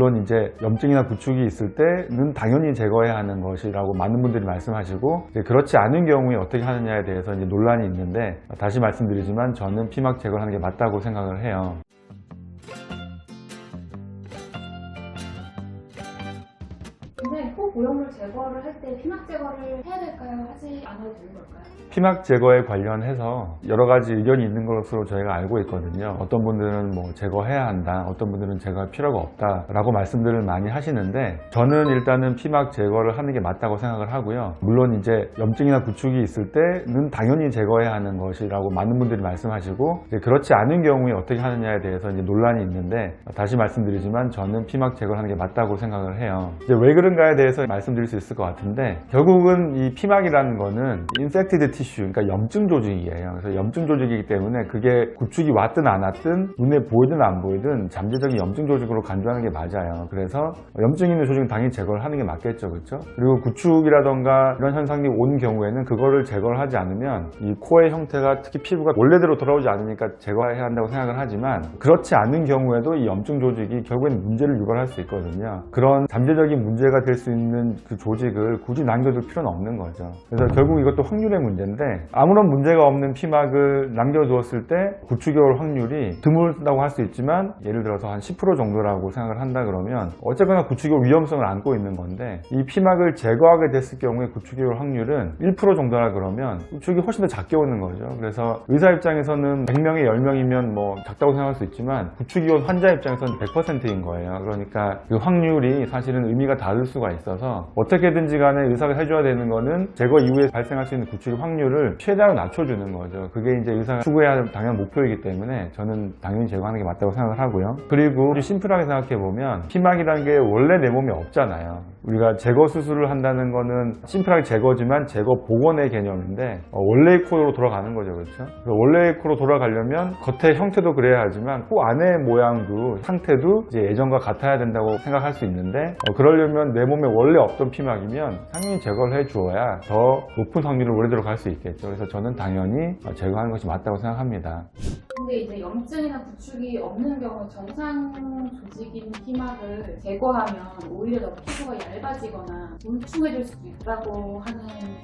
물론 이제 염증이나 구축이 있을 때는 당연히 제거해야 하는 것이라고 많은 분들이 말씀하시고, 이제 그렇지 않은 경우에 어떻게 하느냐에 대해서 이제 논란이 있는데, 다시 말씀드리지만 저는 피막 제거를 하는 게 맞다고 생각을 해요. 근데 코 오염물 제거를 할 때 피막 제거를 해야 될까요? 하지 않아도 되는 걸까요? 피막 제거에 관련해서 여러 가지 의견이 있는 것으로 저희가 알고 있거든요. 어떤 분들은 뭐 제거해야 한다, 어떤 분들은 제거할 필요가 없다 라고 말씀들을 많이 하시는데, 저는 일단은 피막 제거를 하는 게 맞다고 생각을 하고요. 물론 이제 염증이나 구축이 있을 때는 당연히 제거해야 하는 것이라고 많은 분들이 말씀하시고, 이제 그렇지 않은 경우에 어떻게 하느냐에 대해서 이제 논란이 있는데, 다시 말씀드리지만 저는 피막 제거를 하는 게 맞다고 생각을 해요. 이제 왜 그런가에 대해서 말씀드릴 수 있을 것 같은데, 결국은 이 피막이라는 거는 인펙티드 티슈, 그러니까 염증 조직이에요. 그래서 염증 조직이기 때문에 그게 구축이 왔든 안 왔든 눈에 보이든 안 보이든 잠재적인 염증 조직으로 간주하는 게 맞아요. 그래서 염증 있는 조직은 당연히 제거를 하는 게 맞겠죠, 그렇죠? 그리고 구축이라던가 이런 현상이 온 경우에는 그거를 제거를 하지 않으면 이 코의 형태가, 특히 피부가 원래대로 돌아오지 않으니까 제거해야 한다고 생각을 하지만, 그렇지 않은 경우에도 이 염증 조직이 결국엔 문제를 유발할 수 있거든요. 그런 잠재적인 문제가 될 수 있는 그 조직을 굳이 남겨둘 필요는 없는 거죠. 그래서 결국 이것도 확률의 문제인데, 아무런 문제가 없는 피막을 남겨두었을 때 구축이 올 확률이 드물다고 할 수 있지만, 예를 들어서 한 10% 정도라고 생각을 한다 그러면 어쨌거나 구축이 올 위험성을 안고 있는 건데, 이 피막을 제거하게 됐을 경우에 구축이 올 확률은 1% 정도라 그러면 구축이 훨씬 더 작게 오는 거죠. 그래서 의사 입장에서는 100명에 10명이면 뭐 작다고 생각할 수 있지만, 구축이 온 환자 입장에서는 100%인 거예요. 그러니까 그 확률이 사실은 의미가 다를 수가 있어서, 어떻게든지 간에 의사가 해줘야 되는 거는 제거 이후에 발생할 수 있는 구축의 확률을 최대한 낮춰주는 거죠. 그게 이제 의사가 추구해야 할 당연한 목표이기 때문에 저는 당연히 제거하는 게 맞다고 생각을 하고요. 그리고 심플하게 생각해보면 피막이라는 게 원래 내 몸에 없잖아요. 우리가 제거 수술을 한다는 거는 심플하게 제거지만 제거 복원의 개념인데, 원래의 코로 돌아가는 거죠, 그렇죠? 원래의 코로 돌아가려면 겉의 형태도 그래야 하지만 코 안의 모양도, 상태도 이제 예전과 같아야 된다고 생각할 수 있는데, 그러려면 내 몸에 원래 없던 피막이면 당연히 제거를 해주어야 더 높은 확률로 원래대로 갈 수 있겠죠. 그래서 저는 당연히 제거하는 것이 맞다고 생각합니다. 근데 이제 염증이나 구축이 없는 경우 정상 조직인 피막을 제거하면 오히려 더 피부가 얇아지거나 울퉁해질 수도 있다고 하는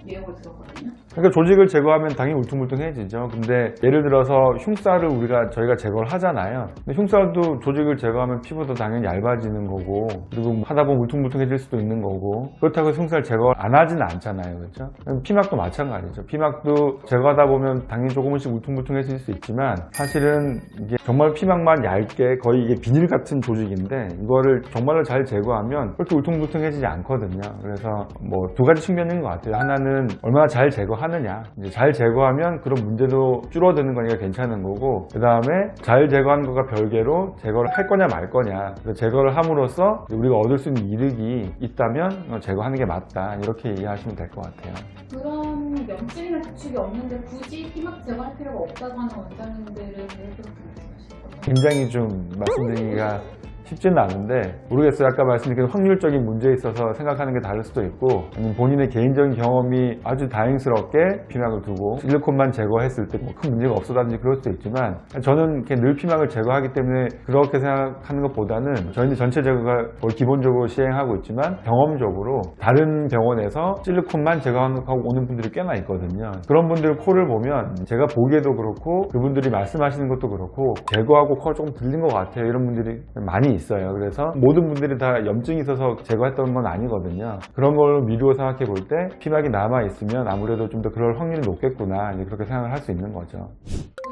내용을 들었거든요. 그러니까 조직을 제거하면 당연히 울퉁불퉁해지죠. 근데 예를 들어서 흉살을 저희가 제거를 하잖아요. 근데 흉살도 조직을 제거하면 피부도 당연히 얇아지는 거고, 그리고 하다 보면 울퉁불퉁해질 수도 있는 거고, 그렇다고 해서 흉살 제거를 안 하지는 않잖아요, 그렇죠? 피막도 마찬가지죠. 피막도 제거하다 보면 당연히 조금씩 울퉁불퉁해질 수 있지만, 사실은 이게 정말 피막만 얇게, 거의 이게 비닐 같은 조직인데, 이거를 정말로 잘 제거하면 그렇게 울퉁불퉁해지지 않거든요. 그래서 뭐 두 가지 측면인 것 같아요. 하나는 얼마나 잘 제거하느냐, 이제 잘 제거하면 그런 문제도 줄어드는 거니까 괜찮은 거고, 그 다음에 잘 제거하는 것과 별개로 제거를 할 거냐 말 거냐, 제거를 함으로써 우리가 얻을 수 있는 이득이 있다면 제거하는 게 맞다, 이렇게 이해하시면 될 것 같아요. 그런 염증이나 구축이 없는데 굳이 피막 제거할 필요가 없다고 하는 원장님들은 왜 그렇게 말씀하시는 거예요? 굉장히 좀 말씀드리기가 쉽지는 않은데, 모르겠어요. 아까 말씀드린 확률적인 문제에 있어서 생각하는 게 다를 수도 있고, 아니면 본인의 개인적인 경험이 아주 다행스럽게 피막을 두고 실리콘만 제거했을 때 뭐 큰 문제가 없었다든지 그럴 수도 있지만, 저는 이렇게 늘 피막을 제거하기 때문에 그렇게 생각하는 것보다는, 저희는 전체 제거가 거의 기본적으로 시행하고 있지만 경험적으로 다른 병원에서 실리콘만 제거하고 오는 분들이 꽤나 있거든요. 그런 분들 코를 보면 제가 보기에도 그렇고 그분들이 말씀하시는 것도 그렇고 제거하고 코가 조금 들린 것 같아요, 이런 분들이 많이 있어요. 그래서 모든 분들이 다 염증이 있어서 제거했던 건 아니거든요. 그런 걸 미루어 생각해 볼 때 피막이 남아 있으면 아무래도 좀 더 그럴 확률이 높겠구나, 이제 그렇게 생각을 할 수 있는 거죠.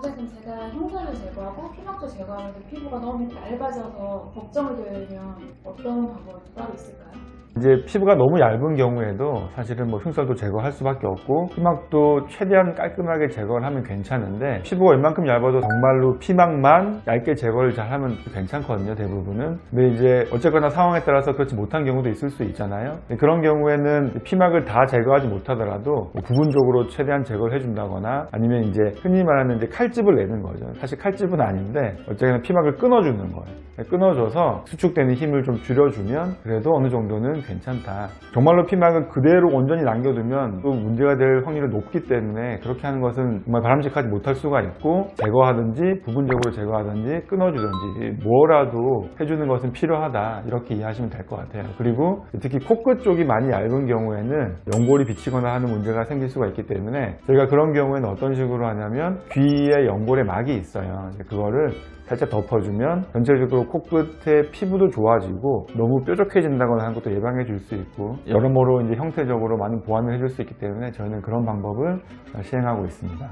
선생님, 제가 흉살을 제거하고 피막도 제거하는데 피부가 너무 얇아져서 걱정이 되면 어떤 방법이 따로 있을까요? 이제 피부가 너무 얇은 경우에도 사실은 뭐 흉살도 제거할 수밖에 없고, 피막도 최대한 깔끔하게 제거를 하면 괜찮은데, 피부가 웬만큼 얇아도 정말로 피막만 얇게 제거를 잘 하면 괜찮거든요, 대부분은. 근데 이제 어쨌거나 상황에 따라서 그렇지 못한 경우도 있을 수 있잖아요. 그런 경우에는 피막을 다 제거하지 못하더라도 부분적으로 최대한 제거를 해준다거나, 아니면 이제 흔히 말하는 이제 칼집을 내는 거죠. 사실 칼집은 아닌데 되는데 어쨌든 피막을 끊어주는 거예요. 끊어줘서 수축되는 힘을 좀 줄여주면 그래도 어느 정도는 괜찮다. 정말로 피막을 그대로 온전히 남겨두면 또 문제가 될 확률이 높기 때문에 그렇게 하는 것은 정말 바람직하지 못할 수가 있고, 제거하든지 부분적으로 제거하든지 끊어주든지 뭐라도 해주는 것은 필요하다, 이렇게 이해하시면 될 것 같아요. 그리고 특히 코끝 쪽이 많이 얇은 경우에는 연골이 비치거나 하는 문제가 생길 수가 있기 때문에 저희가 그런 경우에는 어떤 식으로 하냐면 귀에 연골에 막이 있어요. 그거를 살짝 덮어주면 전체적으로 코끝의 피부도 좋아지고 너무 뾰족해진다거나 하는 것도 예방해 줄 수 있고, 여러모로 이제 형태적으로 많은 보완을 해줄 수 있기 때문에 저희는 그런 방법을 시행하고 있습니다.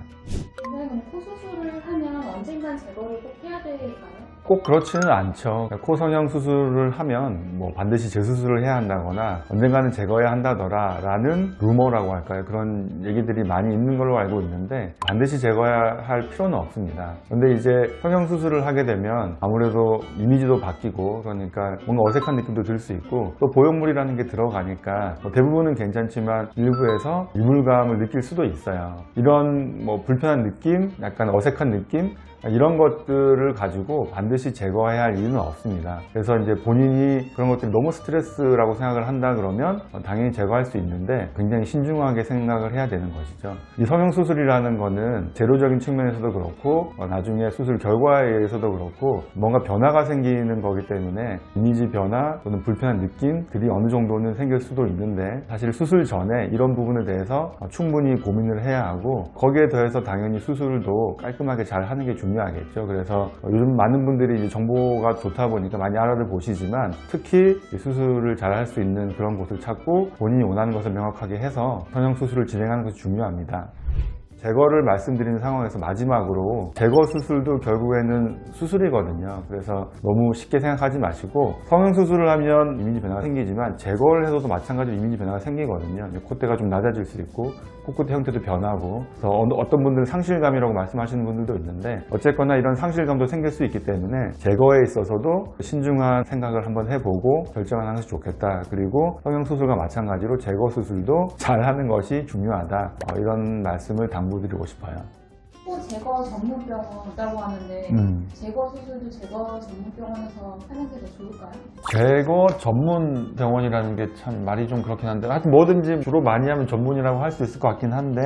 근데 그럼 코 수술을 하면 언젠간 제거를 꼭 해야 될까요? 꼭 그렇지는 않죠. 코 성형 수술을 하면 뭐 반드시 재수술을 해야 한다거나 언젠가는 제거해야 한다더라 라는 루머라고 할까요? 그런 얘기들이 많이 있는 걸로 알고 있는데 반드시 제거해야 할 필요는 없습니다. 근데 이제 성형 수술을 하게 되면 아무래도 이미지도 바뀌고 그러니까 뭔가 어색한 느낌도 들 수 있고, 또 보형물이라는 게 들어가니까 뭐 대부분은 괜찮지만 일부에서 이물감을 느낄 수도 있어요. 이런 뭐 불편한 느낌, 약간 어색한 느낌, 이런 것들을 가지고 반드시 제거해야 할 이유는 없습니다. 그래서 이제 본인이 그런 것들이 너무 스트레스라고 생각을 한다 그러면 당연히 제거할 수 있는데 굉장히 신중하게 생각을 해야 되는 것이죠. 이 성형수술이라는 거는 재료적인 측면에서도 그렇고 나중에 수술 결과에 의해서도 그렇고 뭔가 변화가 생기는 거기 때문에 이미지 변화 또는 불편한 느낌들이 어느 정도는 생길 수도 있는데, 사실 수술 전에 이런 부분에 대해서 충분히 고민을 해야 하고, 거기에 더해서 당연히 수술도 깔끔하게 잘 하는 게 중요하겠죠. 그래서 요즘 많은 분들이 이제 정보가 좋다 보니까 많이 알아를 보시지만 특히 수술을 잘 할 수 있는 그런 곳을 찾고 본인이 원하는 것을 명확하게 해서 성형수술을 진행하는 것이 중요합니다. 제거를 말씀드리는 상황에서 마지막으로, 제거 수술도 결국에는 수술이거든요. 그래서 너무 쉽게 생각하지 마시고, 성형수술을 하면 이미지 변화가 생기지만 제거를 해서도 마찬가지로 이미지 변화가 생기거든요. 콧대가 좀 낮아질 수 있고 코끝 형태도 변하고, 그래서 어떤 분들은 상실감이라고 말씀하시는 분들도 있는데 어쨌거나 이런 상실감도 생길 수 있기 때문에 제거에 있어서도 신중한 생각을 한번 해보고 결정을 하는 것이 좋겠다. 그리고 성형수술과 마찬가지로 제거 수술도 잘하는 것이 중요하다, 이런 말씀을 당부드리고 싶어요. 코 제거 전문병원 있다고 하는데 제거 수술도 제거 전문병원에서 하는 게 더 좋을까요? 제거 전문 병원이라는 게 참 말이 좀 그렇긴 한데, 하여튼 뭐든지 주로 많이 하면 전문이라고 할 수 있을 것 같긴 한데,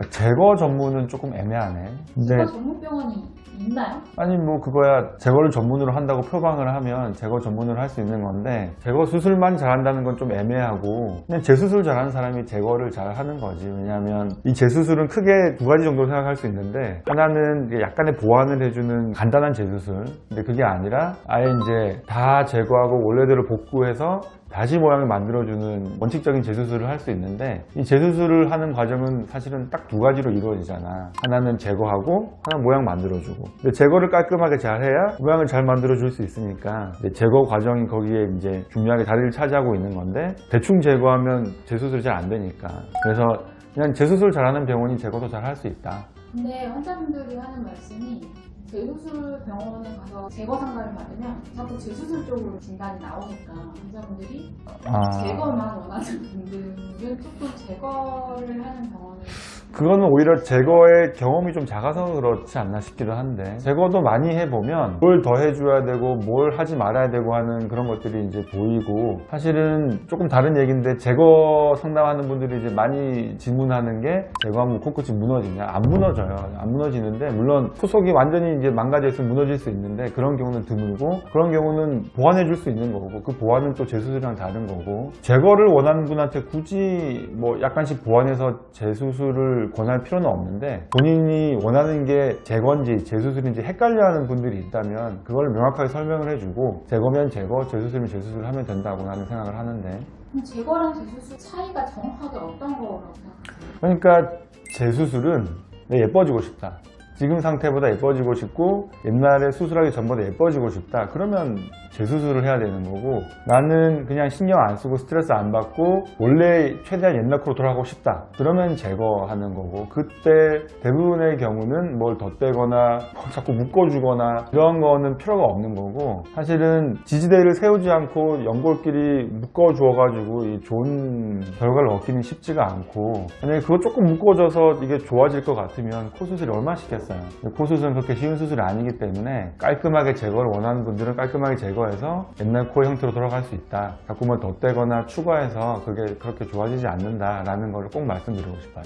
제거 전문은 조금 애매하네. 제거 전문병원이 있나요? 아니 뭐 그거야 제거를 전문으로 한다고 표방을 하면 제거 전문으로 할 수 있는 건데, 제거 수술만 잘한다는 건 좀 애매하고 그냥 재수술 잘하는 사람이 제거를 잘하는 거지. 왜냐하면 이 재수술은 크게 두 가지 정도로 생각할 수 있는데, 하나는 약간의 보완을 해주는 간단한 재수술, 근데 그게 아니라 아예 이제 다 제거하고 원래대로 복구해서 다시 모양을 만들어주는 원칙적인 재수술을 할 수 있는데, 이 재수술을 하는 과정은 사실은 딱 두 가지로 이루어지잖아. 하나는 제거하고 하나는 모양 만들어주고. 근데 제거를 깔끔하게 잘 해야 모양을 잘 만들어줄 수 있으니까 제거 과정이 거기에 이제 중요하게 자리를 차지하고 있는 건데, 대충 제거하면 재수술이 잘 안 되니까. 그래서 그냥 재수술 잘하는 병원이 제거도 잘 할 수 있다. 근데 환자분들이 하는 말씀이 재수술 병원에 가서 제거 상담을 받으면 자꾸 재수술 쪽으로 진단이 나오니까 환자분들이 제거만 원하는 분들은 조금 제거를 하는 병원을, 그거는 오히려 제거의 경험이 좀 작아서 그렇지 않나 싶기도 한데, 제거도 많이 해보면 뭘 더 해줘야 되고 뭘 하지 말아야 되고 하는 그런 것들이 이제 보이고, 사실은 조금 다른 얘기인데, 제거 상담하는 분들이 이제 많이 질문하는 게 제거하면 코끝이 무너지냐? 안 무너져요. 안 무너지는데, 물론 코 속이 완전히 이제 망가져서 무너질 수 있는데 그런 경우는 드물고, 그런 경우는 보완해 줄 수 있는 거고, 그 보완은 또 재수술이랑 다른 거고, 제거를 원하는 분한테 굳이 뭐 약간씩 보완해서 재수술을 권할 필요는 없는데, 본인이 원하는 게 제거인지 재수술인지 헷갈려하는 분들이 있다면 그걸 명확하게 설명을 해주고, 제거면 제거, 재수술이면 재수술 하면 된다고 나는 생각을 하는데. 그럼 제거랑 재수술 차이가 정확하게 어떤 거라고 생각하세요? 그러니까 재수술은 예뻐지고 싶다, 지금 상태보다 예뻐지고 싶고 옛날에 수술하기 전보다 예뻐지고 싶다, 그러면 재수술을 해야 되는 거고, 나는 그냥 신경 안 쓰고 스트레스 안 받고 원래 최대한 옛날 코로 돌아가고 싶다, 그러면 제거하는 거고, 그때 대부분의 경우는 뭘 덧대거나 자꾸 묶어주거나 이런 거는 필요가 없는 거고, 사실은 지지대를 세우지 않고 연골끼리 묶어주어가지고 이 좋은 결과를 얻기는 쉽지가 않고, 만약에 그거 조금 묶어줘서 이게 좋아질 것 같으면 코 수술이 얼마나 쉽겠어요. 코 수술은 그렇게 쉬운 수술이 아니기 때문에 깔끔하게 제거를 원하는 분들은 깔끔하게 제거해서 옛날 코의 형태로 돌아갈 수 있다, 자꾸 뭐 덧대거나 추가해서 그게 그렇게 좋아지지 않는다라는 걸 꼭 말씀드리고 싶어요.